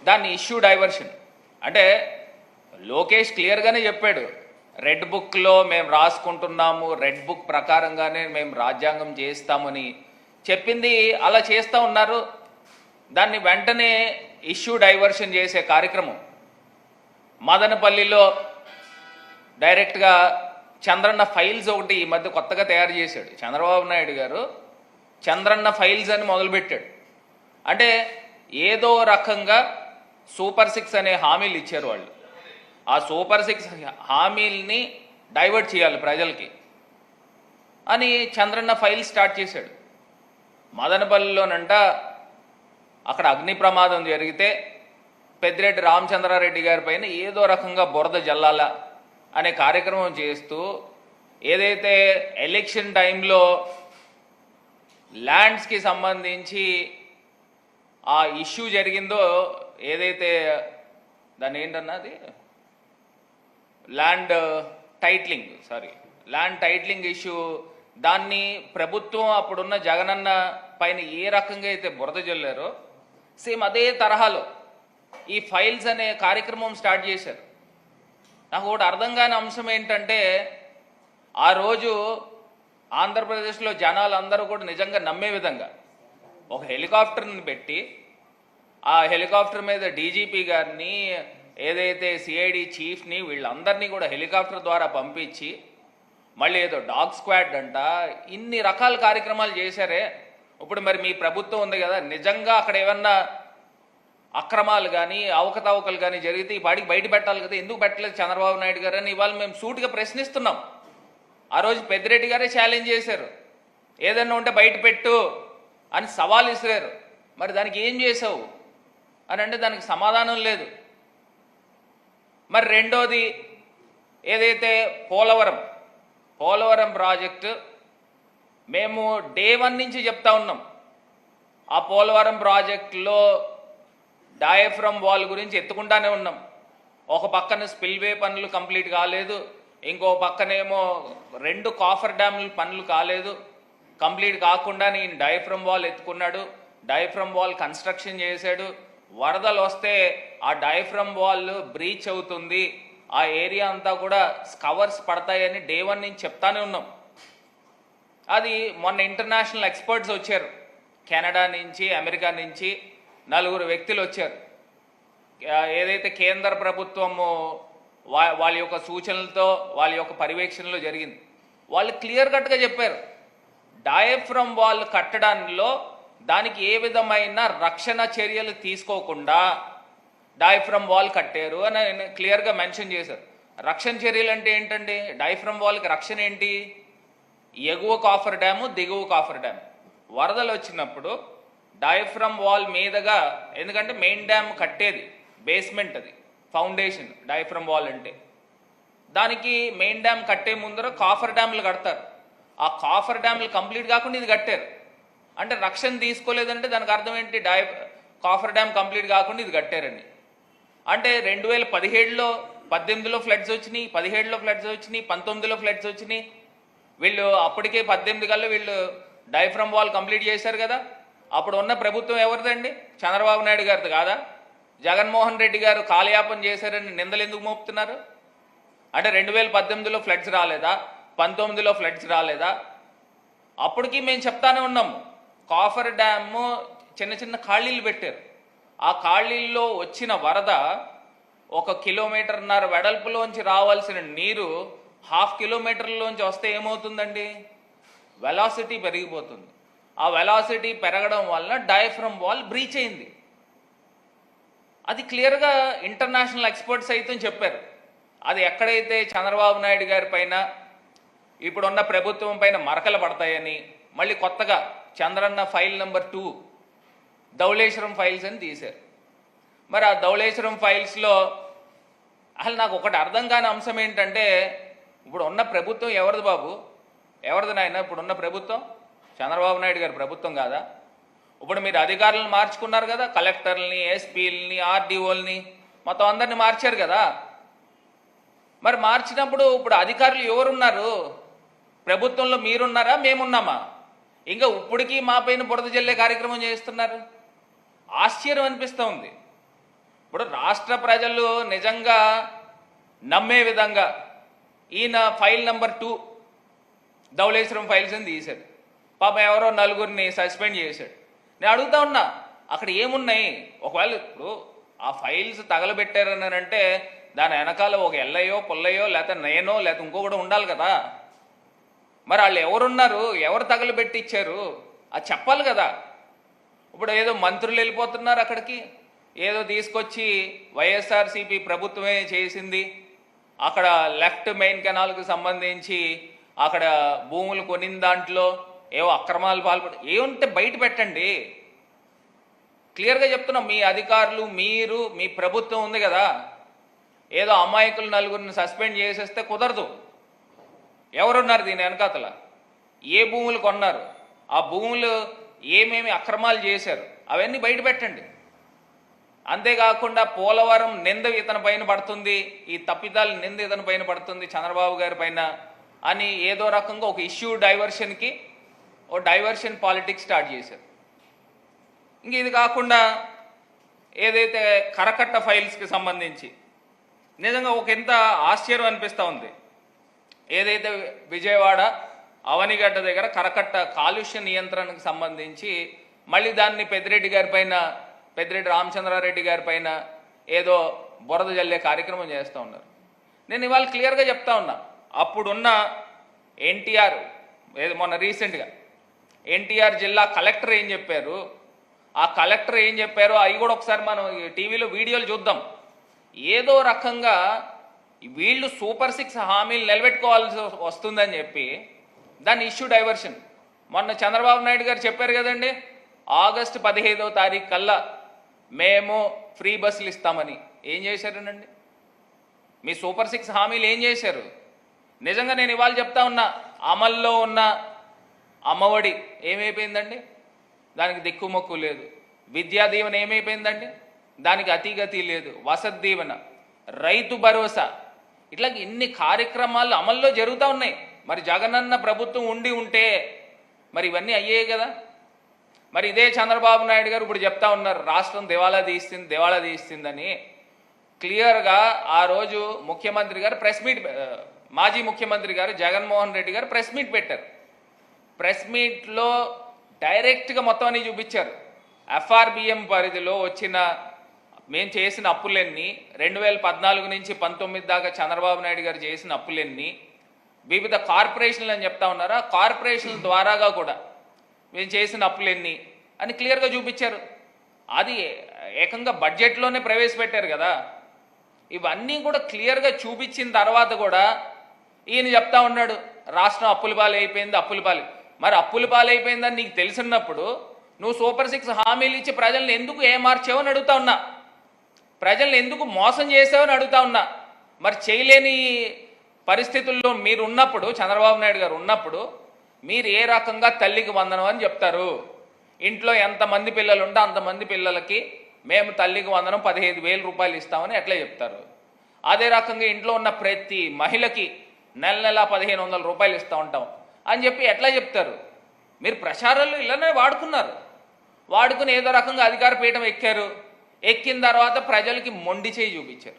దాన్ని issue diversion. అంటే లోకేష్ క్లియర్గానే చెప్పాడు, రెడ్ బుక్లో మేము రాసుకుంటున్నాము, రెడ్ బుక్ ప్రకారంగానే మేము రాజ్యాంగం చేస్తామని చెప్పింది అలా చేస్తూ ఉన్నారు. దాన్ని వెంటనే ఇష్యూ డైవర్షన్ చేసే కార్యక్రమం మదనపల్లిలో డైరెక్ట్గా చంద్రన్న ఫైల్స్ ఒకటి ఈ మధ్య కొత్తగా తయారు చేశాడు చంద్రబాబు నాయుడు గారు. చంద్రన్న ఫైల్స్ అని మొదలుపెట్టాడు. అంటే ఏదో రకంగా సూపర్ 6 అనే హామీలు ఇచ్చారు వాళ్ళు. ఆ సూపర్ 6 హామీల్ని డైవర్ట్ చేయాలి ప్రజలకి అని చంద్రన్న ఫైల్ స్టార్ట్ చేశాడు. మదనపల్లిలోనంట అక్కడ అగ్ని ప్రమాదం జరిగితే పెద్దిరెడ్డి రామచంద్రారెడ్డి గారి పైన ఏదో రకంగా బురద జల్లాల అనే కార్యక్రమం చేస్తూ ఏదైతే ఎలక్షన్ టైంలో ల్యాండ్స్కి సంబంధించి ఆ ఇష్యూ జరిగిందో, ఏదైతే దాన్ని ఏంటన్నది ల్యాండ్ టైటిలింగ్ ఇష్యూ, దాన్ని ప్రభుత్వం అప్పుడున్న జగనన్న పైన ఏ రకంగా అయితే బురద జల్లారో సేమ్ అదే తరహాలో ఈ ఫైల్స్ అనే కార్యక్రమం స్టార్ట్ చేశారు. నాకు ఒకటి అర్థం కాని అంశం ఏంటంటే, ఆ రోజు ఆంధ్రప్రదేశ్లో జనాలు అందరూ కూడా నిజంగా నమ్మే విధంగా ఒక హెలికాప్టర్ని పెట్టి ఆ హెలికాప్టర్ మీద డీజీపీ గారిని, ఏదైతే సిఐడి చీఫ్ని, వీళ్ళందరినీ కూడా హెలికాప్టర్ ద్వారా పంపించి మళ్ళీ ఏదో డాగ్ స్క్వాడ్ అంట, ఇన్ని రకాల కార్యక్రమాలు చేశారే. ఇప్పుడు మరి మీ ప్రభుత్వం ఉంది కదా, నిజంగా అక్కడ ఏమన్నా అక్రమాలు కానీ అవకతవకలు కానీ జరిగితే ఈ పాటికి బయట పెట్టాలి కదా, ఎందుకు పెట్టలేదు చంద్రబాబు నాయుడు గారు అని ఇవాళ మేము సూటిగా ప్రశ్నిస్తున్నాం. ఆ రోజు పెద్దిరెడ్డి గారే ఛాలెంజ్ చేశారు, ఏదన్నా ఉంటే బయట పెట్టు అని సవాల్ ఇసిరారు. మరి దానికి ఏం చేసావు అని అంటే దానికి సమాధానం లేదు. మరి రెండోది ఏదైతే పోలవరం ప్రాజెక్టు, మేము డే 1 నుంచి చెప్తా ఉన్నాం. ఆ పోలవరం ప్రాజెక్టులో డయాఫ్రమ్ వాల్ గురించి ఎత్తుకుంటానే ఉన్నాం. ఒక పక్కన స్పిల్వే పనులు కంప్లీట్ కాలేదు, ఇంకో పక్కనేమో 2 కాఫర్ డ్యాముల పనులు కాలేదు. కంప్లీట్ కాకుండా నేను డయాఫ్రమ్ వాల్ ఎత్తుకున్నాడు, డయాఫ్రమ్ వాల్ కన్స్ట్రక్షన్ చేశాడు. వరదలు వస్తే ఆ డయాఫ్రమ్ వాల్ బ్రీచ్ అవుతుంది, ఆ ఏరియా అంతా కూడా కవర్స్ పడతాయని డే 1 నుంచి చెప్తానే ఉన్నాం. అది మొన్న ఇంటర్నేషనల్ ఎక్స్పర్ట్స్ వచ్చారు, కెనడా నుంచి అమెరికా నుంచి 4 వ్యక్తులు వచ్చారు. ఏదైతే కేంద్ర ప్రభుత్వము వాళ్ళ యొక్క సూచనలతో వాళ్ళ యొక్క పర్యవేక్షణలో జరిగింది. వాళ్ళు క్లియర్ కట్గా చెప్పారు, డయాఫ్రమ్ వాల్ కట్టడంలో దానికి ఏ విధమైన రక్షణ చర్యలు తీసుకోకుండా డయాఫ్రమ్ వాల్ కట్టారు అని క్లియర్గా మెన్షన్ చేశారు. రక్షణ చర్యలు అంటే ఏంటండి? డయాఫ్రమ్ వాల్కి రక్షణ ఏంటి? ఎగువ కాఫర్ డ్యాము, దిగువ కాఫర్ డ్యామ్. వరదలు వచ్చినప్పుడు డయాఫ్రమ్ వాల్ మీదుగా, ఎందుకంటే మెయిన్ డ్యామ్ కట్టేది బేస్మెంట్, అది ఫౌండేషన్ డయాఫ్రమ్ వాల్ అంటే. దానికి మెయిన్ డ్యామ్ కట్టే ముందర కాఫర్ డ్యామ్లు కడతారు. ఆ కాఫర్ డ్యామ్లు కంప్లీట్ కాకుండా ఇది కట్టారు. అంటే రక్షణ తీసుకోలేదంటే దానికి అర్థం ఏంటి? కాఫర్ డ్యామ్ కంప్లీట్ కాకుండా ఇది కట్టారని. అంటే 2017లో 18లో ఫ్లడ్స్ వచ్చినాయి, 17లో ఫ్లడ్స్ వచ్చినాయి, 19లో ఫ్లడ్స్ వచ్చినాయి. వీళ్ళు అప్పటికే 18 కల్లా వీళ్ళు డయాఫ్రమ్ వాల్ కంప్లీట్ చేశారు కదా. అప్పుడు ఉన్న ప్రభుత్వం ఎవరిదండి? చంద్రబాబు నాయుడు గారిది కాదా? జగన్మోహన్ రెడ్డి గారు కాలయాపన చేశారని నిందలు ఎందుకు మోపుతున్నారు? అంటే 2018లో ఫ్లడ్స్ రాలేదా? 19లో ఫ్లడ్స్ రాలేదా? అప్పటికి మేము చెప్తానే ఉన్నాము, కాఫర్ డ్యామ్ చిన్న చిన్న ఖాళీలు పెట్టారు. ఆ ఖాళీల్లో వచ్చిన వరద 1.5 కిలోమీటర్ వెడల్పులోంచి రావాల్సిన నీరు 0.5 కిలోమీటర్లోంచి వస్తే ఏమవుతుందండి? వెలాసిటీ పెరిగిపోతుంది. ఆ వెలాసిటీ పెరగడం వల్ల డయాఫ్రమ్ వాల్ బ్రీచ్ అయింది. అది క్లియర్గా ఇంటర్నేషనల్ ఎక్స్పర్ట్స్ అయితే చెప్పారు. అది ఎక్కడైతే చంద్రబాబు నాయుడు గారి పైన ఇప్పుడున్న ప్రభుత్వం పైన మరకలు పడతాయని మళ్ళీ కొత్తగా Chandranna file number 2 Dowleswaram files అని తీశారు. మరి ఆ ధవళేశ్వరం ఫైల్స్లో అసలు నాకు ఒకటి అర్థం కాని అంశం ఏంటంటే, ఇప్పుడు ఉన్న ప్రభుత్వం ఎవరిది బాబు? ఎవరిది నాయన? ఇప్పుడున్న ప్రభుత్వం చంద్రబాబు నాయుడు గారి ప్రభుత్వం కాదా? ఇప్పుడు మీరు అధికారులను మార్చుకున్నారు కదా, కలెక్టర్లని, ఎస్పీలని, ఆర్డీఓల్ని, మొత్తం అందరినీ మార్చారు కదా. మరి మార్చినప్పుడు ఇప్పుడు అధికారులు ఎవరున్నారు? ప్రభుత్వంలో మీరున్నారా, మేమున్నామా? ఇంకా ఇప్పటికీ మా పైన బురద జల్లే కార్యక్రమం చేస్తున్నారు. ఆశ్చర్యం అనిపిస్తూ ఉంది. ఇప్పుడు రాష్ట్ర ప్రజలు నిజంగా నమ్మే విధంగా ఈయన ఫైల్ నెంబర్ 2 ధవళేశ్వరం ఫైల్స్ అని తీశాడు. పాపం ఎవరో నలుగురిని సస్పెండ్ చేశాడు. నేను అడుగుతా ఉన్నా, అక్కడ ఏమున్నాయి? ఒకవేళ ఇప్పుడు ఆ ఫైల్స్ తగలబెట్టారని అంటే దాని వెనకాల ఒక ఎల్లయ్యో పుల్లయ్యో లేకపోతే నేనో లేకపోతే ఇంకొకటి ఉండాలి కదా. మరి వాళ్ళు ఎవరున్నారు, ఎవరు తగలబెట్టిచ్చారు అది చెప్పాలి కదా. ఇప్పుడు ఏదో మంత్రులు వెళ్ళిపోతున్నారు అక్కడికి, ఏదో తీసుకొచ్చి వైఎస్ఆర్సీపీ ప్రభుత్వమే చేసింది, అక్కడ లెఫ్ట్ మెయిన్ కెనాల్కి సంబంధించి అక్కడ భూములు కొనిన దాంట్లో ఏవో అక్రమాలు పాల్పడి ఏముంటే బయట పెట్టండి. క్లియర్గా చెప్తున్నాం, మీ అధికారులు మీరు మీ ప్రభుత్వం ఉంది కదా, ఏదో అమాయకులు నలుగురిని సస్పెండ్ చేసేస్తే కుదరదు. ఎవరున్నారు దీని వెనకాతల, ఏ భూములు కొన్నారు, ఆ భూములు ఏమేమి అక్రమాలు చేశారు అవన్నీ బయట పెట్టండి. అంతేకాకుండా పోలవరం నింద ఇతని పైన పడుతుంది, ఈ తప్పిదాలు నింద ఇతని పైన పడుతుంది చంద్రబాబు గారి పైన అని ఏదో రకంగా ఒక ఇష్యూ డైవర్షన్కి ఓ డైవర్షన్ పాలిటిక్స్ స్టార్ట్ చేశారు. ఇంక ఇది కాకుండా ఏదైతే కరకట్ట ఫైల్స్కి సంబంధించి నిజంగా ఒక ఎంత ఆశ్చర్యం అనిపిస్తూ ఉంది. ఏదైతే విజయవాడ అవనిగడ్డ దగ్గర కరకట్ట కాలుష్య నియంత్రణకు సంబంధించి మళ్ళీ దాన్ని పెద్దిరెడ్డి గారి పైన, పెద్దిరెడ్డి రామచంద్రారెడ్డి గారి పైన ఏదో బురద జల్లే కార్యక్రమం చేస్తూ ఉన్నారు. నేను ఇవాళ క్లియర్గా చెప్తా ఉన్నా, అప్పుడున్న ఎన్టీఆర్ ఏదో మొన్న రీసెంట్గా ఎన్టీఆర్ జిల్లా కలెక్టర్ ఏం చెప్పారు, ఆ కలెక్టర్ ఏం చెప్పారో అవి కూడా ఒకసారి మనం టీవీలో వీడియోలు చూద్దాం. ఏదో రకంగా వీళ్ళు సూపర్ 6 హామీలు నిలబెట్టుకోవాల్సి వస్తుందని చెప్పి దాన్ని ఇష్యూ డైవర్షన్. మొన్న చంద్రబాబు నాయుడు గారు చెప్పారు కదండి, ఆగస్టు 15వ తారీఖు కల్లా మేము ఫ్రీ బస్సులు ఇస్తామని. ఏం చేశారనండి? మీ సూపర్ 6 హామీలు ఏం చేశారు? నిజంగా నేను ఇవాళ చెప్తా ఉన్నా, అమల్లో ఉన్న అమ్మఒడి ఏమైపోయిందండి? దానికి దిక్కుమొక్కు లేదు. విద్యా దీవెన ఏమైపోయిందండి? దానికి అతిగతి లేదు. వసతి దీవెన, రైతు భరోసా, ఇట్లా ఇన్ని కార్యక్రమాలు అమల్లో జరుగుతూ ఉన్నాయి. మరి జగనన్న ప్రభుత్వం ఉంటే మరి ఇవన్నీ అయ్యాయి కదా. మరి ఇదే చంద్రబాబు నాయుడు గారు ఇప్పుడు చెప్తా ఉన్నారు రాష్ట్రం దివాళా తీస్తుందని. క్లియర్గా ఆ రోజు ముఖ్యమంత్రి గారు ప్రెస్ మీట్, మాజీ ముఖ్యమంత్రి గారు జగన్మోహన్ రెడ్డి గారు ప్రెస్ మీట్ పెట్టారు. ప్రెస్ మీట్లో డైరెక్ట్గా మొత్తం అన్ని చూపించారు. ఎఫ్ఆర్బిఎం పరిధిలో వచ్చిన మేము చేసిన అప్పులన్నీ 2014 నుంచి 19 దాకా చంద్రబాబు నాయుడు గారు చేసిన అప్పులన్నీ, వివిధ కార్పొరేషన్లు అని చెప్తా ఉన్నారా, కార్పొరేషన్ల ద్వారాగా కూడా మేము చేసిన అప్పులన్నీ అని క్లియర్గా చూపించారు. అది ఏకంగా బడ్జెట్లోనే ప్రవేశపెట్టారు కదా. ఇవన్నీ కూడా క్లియర్గా చూపించిన తర్వాత కూడా ఈయన చెప్తా ఉన్నాడు రాష్ట్రం అప్పుల పాలు అయిపోయింది. మరి అప్పుల పాలు అయిపోయిందని నీకు తెలిసినప్పుడు నువ్వు సూపర్ 6 హామీలు ఇచ్చి ప్రజల్ని ఎందుకు ఏమార్చావని అడుగుతా ఉన్నా, ప్రజల్ని ఎందుకు మోసం చేసావని అడుగుతా ఉన్నా. మరి చేయలేని పరిస్థితుల్లో మీరు ఉన్నప్పుడు, చంద్రబాబు నాయుడు గారు ఉన్నప్పుడు మీరు ఏ రకంగా తల్లికి వందనం అని చెప్తారు? ఇంట్లో ఎంతమంది పిల్లలు ఉంటే అంతమంది పిల్లలకి మేము తల్లికి వందనం 15,000 రూపాయలు ఇస్తామని ఎట్లా చెప్తారు? అదే రకంగా ఇంట్లో ఉన్న ప్రతి మహిళకి నెల 1,500 రూపాయలు ఇస్తూ ఉంటాం అని చెప్పి ఎట్లా చెప్తారు? మీరు ప్రచారాలు ఇలానే వాడుకున్నారు. వాడుకుని ఏదో రకంగా అధికార పీఠం ఎక్కిన తర్వాత ప్రజలకి మొండి చేయి చూపించారు.